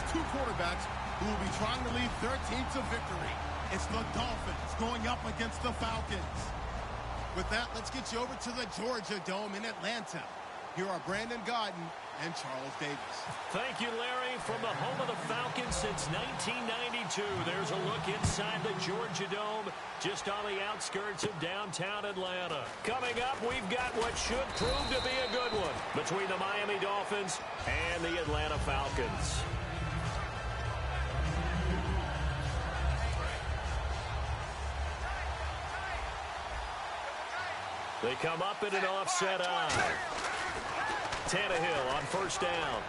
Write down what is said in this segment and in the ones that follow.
there's two quarterbacks who will be trying to lead their team to victory. It's the Dolphins going up against the Falcons. With that, let's get you over to the Georgia Dome in Atlanta. Here are Brandon Gaudin and Charles Davis. Thank you, Larry. From the home of the Falcons since 1992, there's a look inside the Georgia Dome, just on the outskirts of downtown Atlanta. Coming up, we've got what should prove to be a good one between the Miami Dolphins and the Atlanta Falcons. They come up in an offset eye. Tannehill on first down.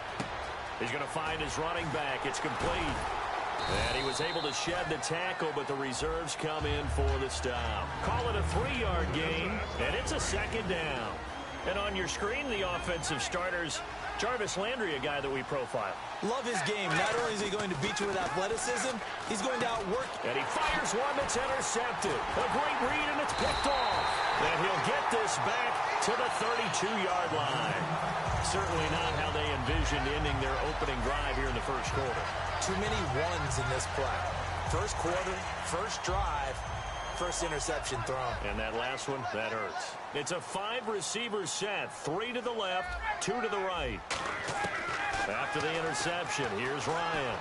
He's going to find his running back. It's complete. And he was able to shed the tackle, but the reserves come in for the stop. Call it a 3-yard gain, and it's a second down. And on your screen, the offensive starters, Jarvis Landry, a guy that we profile. Love his game. Not only is he going to beat you with athleticism, he's going to outwork. And he fires one that's intercepted. A great read, and it's picked off. And he'll get this back to the 32-yard line. Certainly not how they envisioned ending their opening drive here in the first quarter. Too many ones in this play. First quarter, first drive, first interception thrown. And that last one, that hurts. It's a 5-receiver set. 3 to the left, 2 to the right. After the interception, here's Ryan.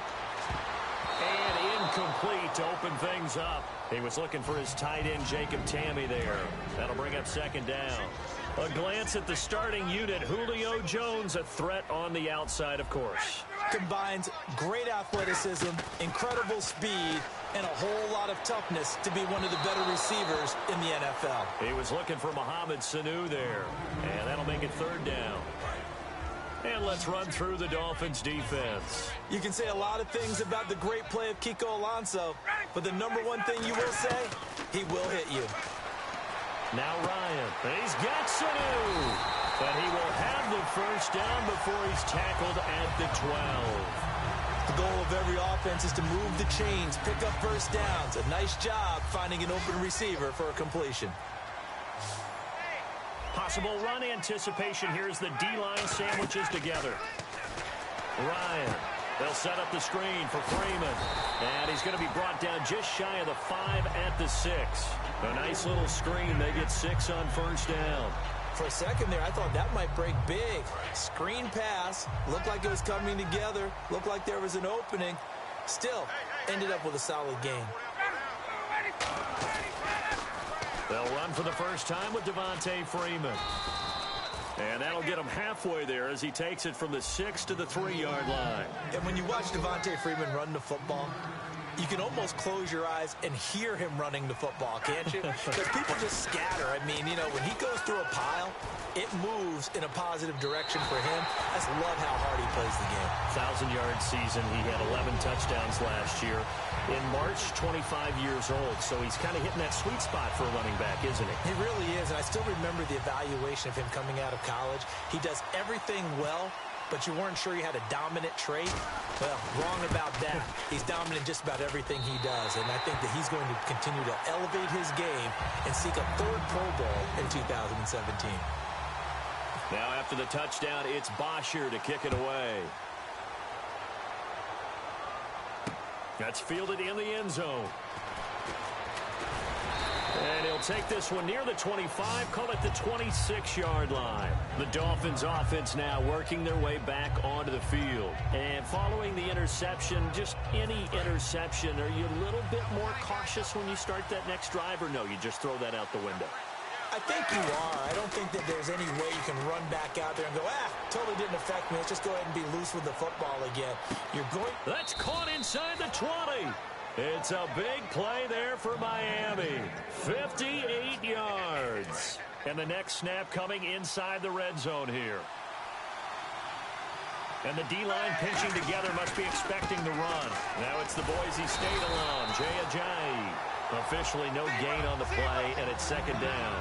And incomplete to open things up. He was looking for his tight end, Jacob Tamme, there. That'll bring up second down. A glance at the starting unit. Julio Jones, a threat on the outside, of course. Combines great athleticism, incredible speed, and a whole lot of toughness to be one of the better receivers in the NFL. He was looking for Mohamed Sanu there. And that'll make it third down. And let's run through the Dolphins' defense. You can say a lot of things about the great play of Kiko Alonso, but the number one thing you will say, he will hit you. Now Ryan, he's got Sanu. But he will have the first down before he's tackled at the 12. The goal of every offense is to move the chains, pick up first downs. A nice job finding an open receiver for a completion. Possible run anticipation here as the D-line sandwiches together. Ryan, they'll set up the screen for Freeman. And he's going to be brought down just shy of the 5 at the 6. A nice little screen. They get 6 on first down. For a second there, I thought that might break big. Screen pass. Looked like it was coming together. Looked like there was an opening. Still, ended up with a solid game. They'll run for the first time with Devontae Freeman. And that'll get him halfway there as he takes it from the 6 to the 3-yard line. And when you watch Devontae Freeman run the football, you can almost close your eyes and hear him running the football, can't you? Because people just scatter. I mean, you know, when he goes through a pile, it moves in a positive direction for him. I just love how hard he plays the game. 1,000-yard season. He had 11 touchdowns last year. In March, 25 years old. So he's kind of hitting that sweet spot for a running back, isn't he? He really is. And I still remember the evaluation of him coming out of college. He does everything well, but you weren't sure he had a dominant trait. Well, wrong about that. He's dominant just about everything he does, and I think that he's going to continue to elevate his game and seek a 3rd Pro Bowl in 2017. Now after the touchdown, it's Bosher to kick it away. That's fielded in the end zone. And he'll take this one near the 25, call it the 26-yard line. The Dolphins offense now working their way back onto the field. And following the interception, just any interception, are you a little bit more cautious when you start that next drive, or no, you just throw that out the window? I think you are. I don't think that there's any way you can run back out there and go, totally didn't affect me. Let's just go ahead and be loose with the football again. You're going. That's caught inside the 20. It's a big play there for Miami. 58 yards. And the next snap coming inside the red zone here. And the D-line pinching together, must be expecting the run. Now it's the Boise State alum, Jay Ajayi. Officially no gain on the play, and it's second down.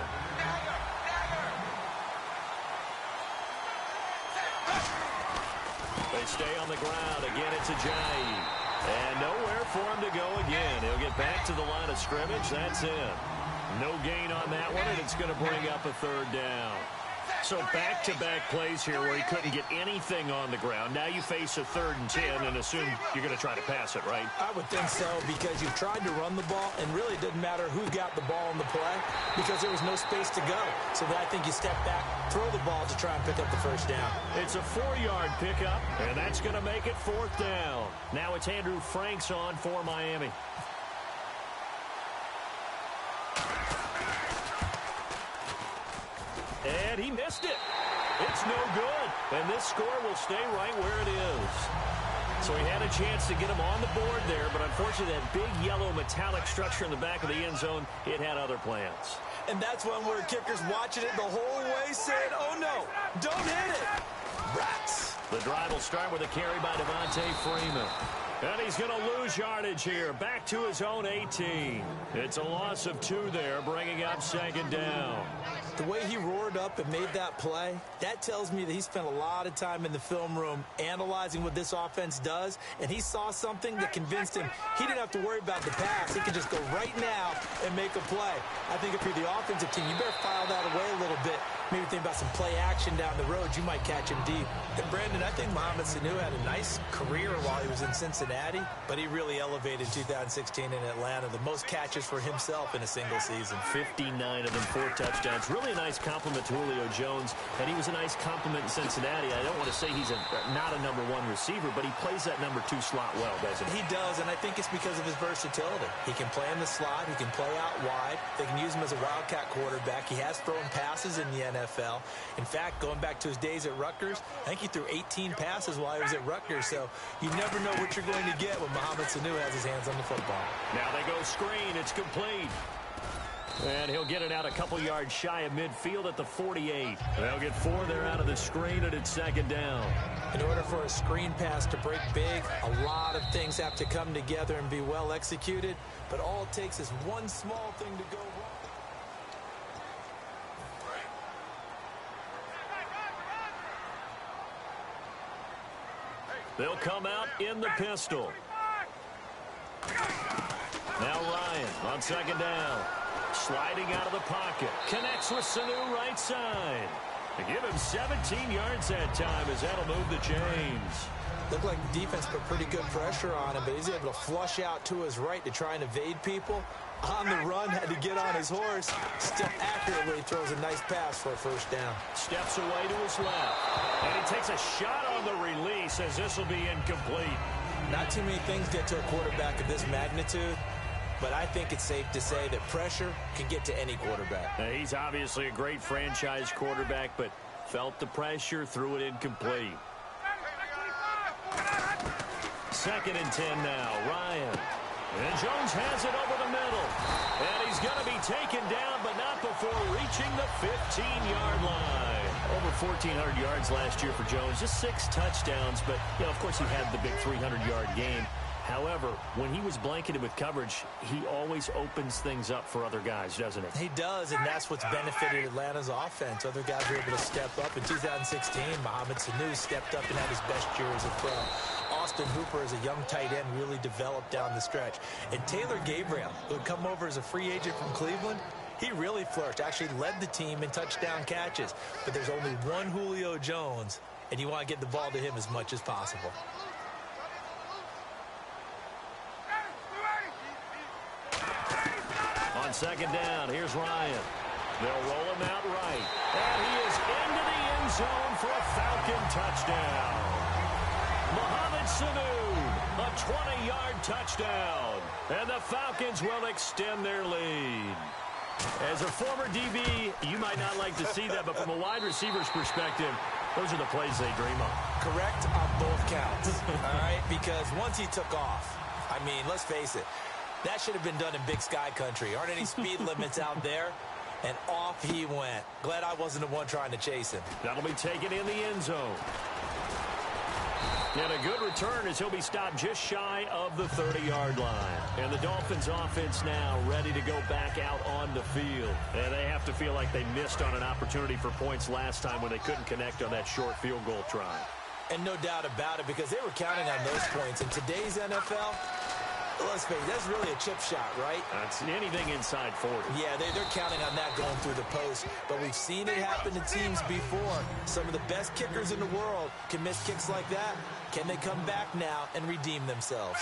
They stay on the ground. Again, it's Ajayi. And nowhere for him to go again. He'll get back to the line of scrimmage. That's it. No gain on that one, and it's going to bring up a third down. So back-to-back plays here where he couldn't get anything on the ground. Now you face a 3rd and 10 and assume you're going to try to pass it, right? I would think so, because you've tried to run the ball, and really it doesn't matter who got the ball in the play because there was no space to go. So then I think you step back, throw the ball to try and pick up the first down. It's a 4-yard pickup, and that's going to make it 4th down. Now it's Andrew Franks on for Miami. And he missed it. It's no good. And this score will stay right where it is. So he had a chance to get him on the board there, but unfortunately that big yellow metallic structure in the back of the end zone, it had other plans. And that's one where kickers watching it the whole way saying, oh no, don't hit it. Rats. The drive will start with a carry by Devontae Freeman. And he's going to lose yardage here, back to his own 18. It's a loss of 2 there, bringing up 2nd down. The way he roared up and made that play, that tells me that he spent a lot of time in the film room analyzing what this offense does, and he saw something that convinced him he didn't have to worry about the pass. He could just go right now and make a play. I think if you're the offensive team, you better file that away a little bit. Maybe think about some play action down the road. You might catch him deep. And, Brandon, I think Mohamed Sanu had a nice career while he was in Cincinnati, but he really elevated 2016 in Atlanta. The most catches for himself in a single season. 59 of them, 4 touchdowns. Really a nice compliment to Julio Jones, and he was a nice compliment in Cincinnati. I don't want to say he's not a number 1 receiver, but he plays that number 2 slot well, doesn't he? He does, and I think it's because of his versatility. He can play in the slot. He can play out wide. They can use him as a wildcat quarterback. He has thrown passes in the NFL. In fact, going back to his days at Rutgers, I think he threw 18 passes while he was at Rutgers, so you never know what you're going to get when Mohamed Sanu has his hands on the football. Now they go screen. It's complete. And he'll get it out a couple yards shy of midfield at the 48. They'll get 4 there out of the screen, and it's 2nd down. In order for a screen pass to break big, a lot of things have to come together and be well executed, but all it takes is one small thing to go wrong. They'll come out in the pistol. Now Ryan on 2nd down. Sliding out of the pocket. Connects with Sanu right side. To give him 17 yards that time as that'll move the chains. Looked like the defense put pretty good pressure on him, but he's able to flush out to his right to try and evade people. On the run, had to get on his horse. Still accurately throws a nice pass for a 1st down. Steps away to his left. And he takes a shot on the release as this will be incomplete. Not too many things get to a quarterback of this magnitude, but I think it's safe to say that pressure can get to any quarterback. Now, he's obviously a great franchise quarterback, but felt the pressure, threw it incomplete. 2nd and 10 now. Ryan. And Jones has it over the middle. And he's going to be taken down, but not before reaching the 15-yard line. Over 1,400 yards last year for Jones. Just 6 touchdowns, but, you know, of course, he had the big 300-yard game. However, when he was blanketed with coverage, he always opens things up for other guys, doesn't he? He does, and that's what's benefited Atlanta's offense. Other guys were able to step up. In 2016, Mohamed Sanu stepped up and had his best year as a pro. Austin Hooper, as a young tight end, really developed down the stretch. And Taylor Gabriel, who had come over as a free agent from Cleveland, he really flourished, actually led the team in touchdown catches. But there's only one Julio Jones, and you want to get the ball to him as much as possible. On 2nd down, here's Ryan. They'll roll him out right. And he is into the end zone for a Falcon touchdown. Mohamed Sanu, a 20-yard touchdown. And the Falcons will extend their lead. As a former DB, you might not like to see that, but from a wide receiver's perspective, those are the plays they dream of. Correct on both counts, all right? Because once he took off, I mean, let's face it, that should have been done in Big Sky country. Aren't any speed limits out there? And off he went. Glad I wasn't the one trying to chase him. That'll be taken in the end zone. And a good return as he'll be stopped just shy of the 30-yard line. And the Dolphins offense now ready to go back out on the field. And they have to feel like they missed on an opportunity for points last time when they couldn't connect on that short field goal try. And no doubt about it, because they were counting on those points. In today's NFL, Let's face it, that's really a chip shot, right? That's anything inside 40. Yeah, they're counting on that going through the post. But we've seen it happen to teams before. Some of the best kickers in the world can miss kicks like that. Can they come back now and redeem themselves?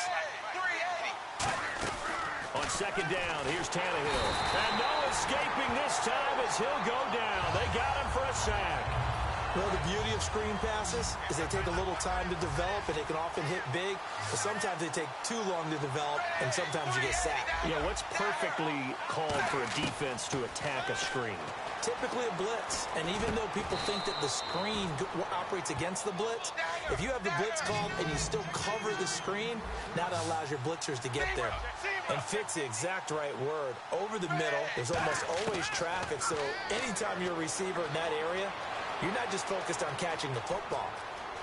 On second down, here's Tannehill. And no escaping this time as he'll go down. They got him for a sack. Well, the beauty of screen passes is they take a little time to develop, and they can often hit big, but sometimes they take too long to develop, and sometimes you get sacked. Yeah, what's perfectly called for a defense to attack a screen? Typically a blitz, and even though people think that the screen operates against the blitz, if you have the blitz called and you still cover the screen, now that allows your blitzers to get there. And fit's the exact right word. Over the middle, there's almost always traffic, so anytime you're a receiver in that area, you're not just focused on catching the football.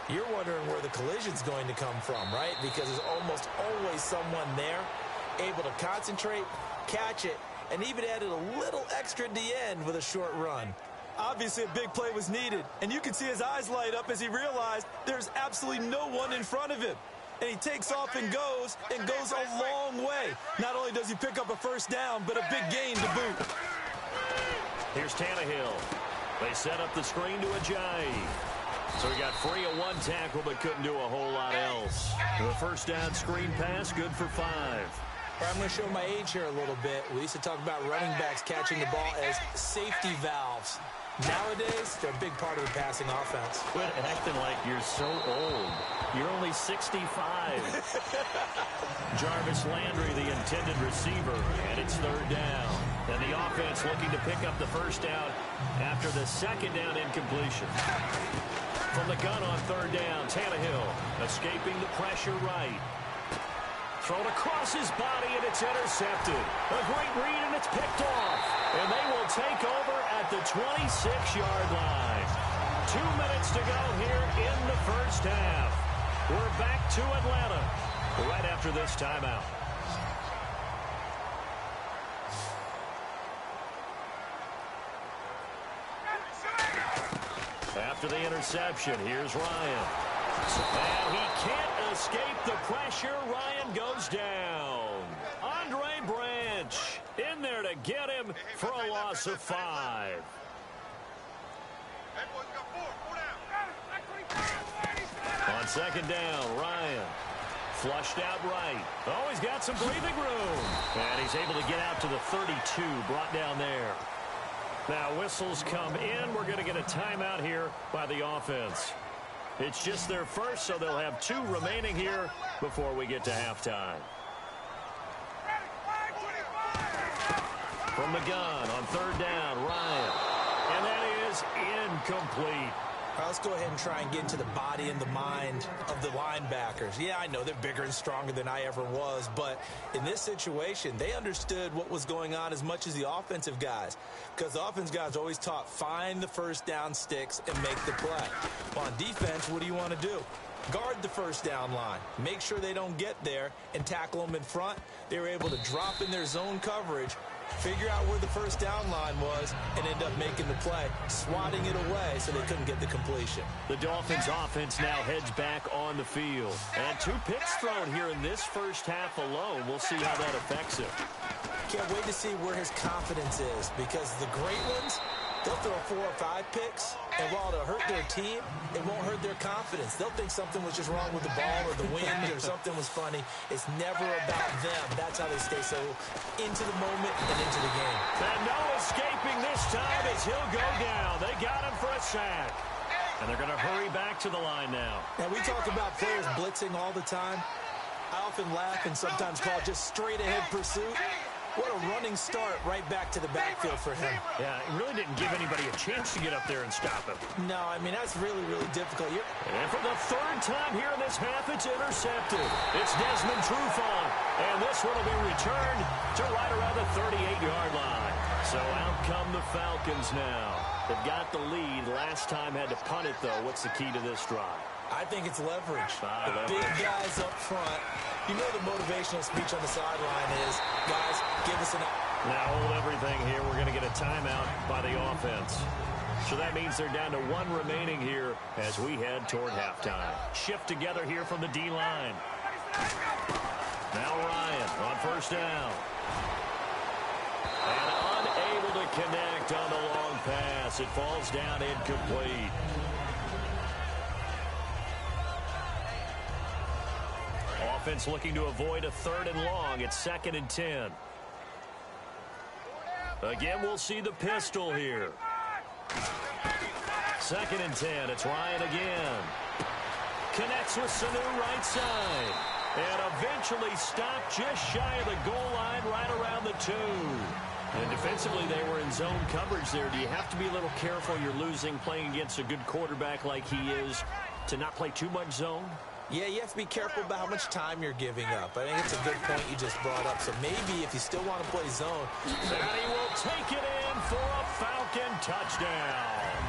You're wondering where the collision's going to come from, right? Because there's almost always someone there able to concentrate, catch it, and even added a little extra at the end with a short run. Obviously, a big play was needed, and you can see his eyes light up as he realized there's absolutely no one in front of him. And he takes off and goes a long way. Not only does he pick up a first down, but a big gain to boot. Here's Tannehill. They set up the screen to Ajayi. So he got free of one tackle, but couldn't do a whole lot else. The first down screen pass, good for 5. I'm going to show my age here a little bit. We used to talk about running backs catching the ball as safety valves. Nowadays, they're a big part of the passing offense. Quit acting like you're so old. You're only 65. Jarvis Landry, the intended receiver, and it's third down. And the offense looking to pick up the first down after the second down incompletion. From the gun on third down, Tannehill escaping the pressure right. Thrown across his body, and it's intercepted. A great read, and it's picked off. And they will take over at the 26-yard line. 2 minutes to go here in the first half. We're back to Atlanta right after this timeout. After the interception, here's Ryan. And he can't escape the pressure. Ryan goes down. Andre Branch in there to get him for a loss of 5. On second down, Ryan flushed out right. Oh, he's got some breathing room. And he's able to get out to the 32, brought down there. Now whistles come in. We're going to get a timeout here by the offense. It's just their first, so they'll have 2 remaining here before we get to halftime. From the gun on third down, Ryan. And that is incomplete. All right, let's go ahead and try and get into the body and the mind of the linebackers. Yeah, I know they're bigger and stronger than I ever was, but in this situation, they understood what was going on as much as the offensive guys, because the offensive guys always taught find the first down sticks and make the play. Well, on defense, what do you want to do? Guard the first down line. Make sure they don't get there and tackle them in front. They were able to drop in their zone coverage, figure out where the first down line was, and end up making the play, swatting it away so they couldn't get the completion. The Dolphins offense now heads back on the field. And 2 picks thrown here in this first half alone. We'll see how that affects him. Can't wait to see where his confidence is, because the great ones, they'll throw 4 or 5 picks, and while it'll hurt their team, it won't hurt their confidence. They'll think something was just wrong with the ball or the wind or something was funny. It's never about them. That's how they stay so into the moment and into the game. And no escaping this time as he'll go down. They got him for a sack. And they're going to hurry back to the line now. Now, we talk about players blitzing all the time. I often laugh and sometimes call it just straight-ahead pursuit. What a running start right back to the backfield for him. Yeah, it really didn't give anybody a chance to get up there and stop him. No, I mean, that's really, really difficult. And for the 3rd time here in this half, it's intercepted. It's Desmond Trufant, and this one will be returned to right around the 38-yard line. So out come the Falcons now. They've got the lead. Last time had to punt it, though. What's the key to this drive? I think it's leverage. Leverage. Big guys up front. You know the motivational speech on the sideline is, guys, give us an... Now hold everything here. We're going to get a timeout by the offense. So that means they're down to 1 remaining here as we head toward halftime. Shift together here from the D-line. Now Ryan on first down. And unable to connect on the long pass. It falls down incomplete. Offense looking to avoid a 3rd and long. It's 2nd and 10. Again, we'll see the pistol here. 2nd and 10. It's Ryan again. Connects with Sanu right side. And eventually stopped just shy of the goal line right around the 2. And defensively, they were in zone coverage there. Do you have to be a little careful? You're losing playing against a good quarterback like he is to not play too much zone? Yeah, you have to be careful about how much time you're giving up. I think it's a good point you just brought up. So maybe if you still want to play zone. And he will take it in for a Falcon touchdown.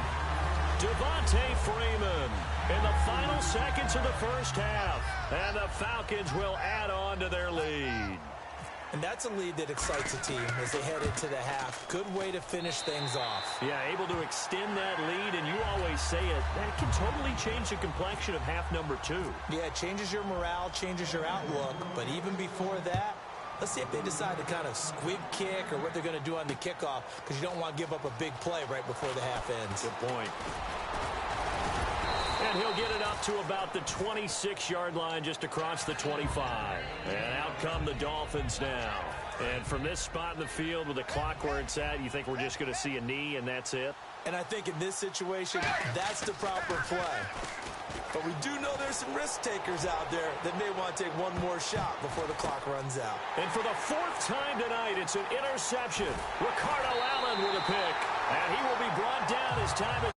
Devontae Freeman in the final seconds of the first half. And the Falcons will add on to their lead. And that's a lead that excites a team as they head into the half. Good way to finish things off. Yeah, able to extend that lead, and you always say it, that can totally change the complexion of half number 2. Yeah, it changes your morale, changes your outlook. But even before that, let's see if they decide to kind of squib kick or what they're going to do on the kickoff, because you don't want to give up a big play right before the half ends. Good point. And he'll get it up to about the 26-yard line, just across the 25. And out come the Dolphins now. And from this spot in the field with the clock where it's at, you think we're just going to see a knee and that's it? And I think in this situation, that's the proper play. But we do know there's some risk takers out there that may want to take one more shot before the clock runs out. And for the 4th time tonight, it's an interception. Ricardo Allen with a pick. And he will be brought down as time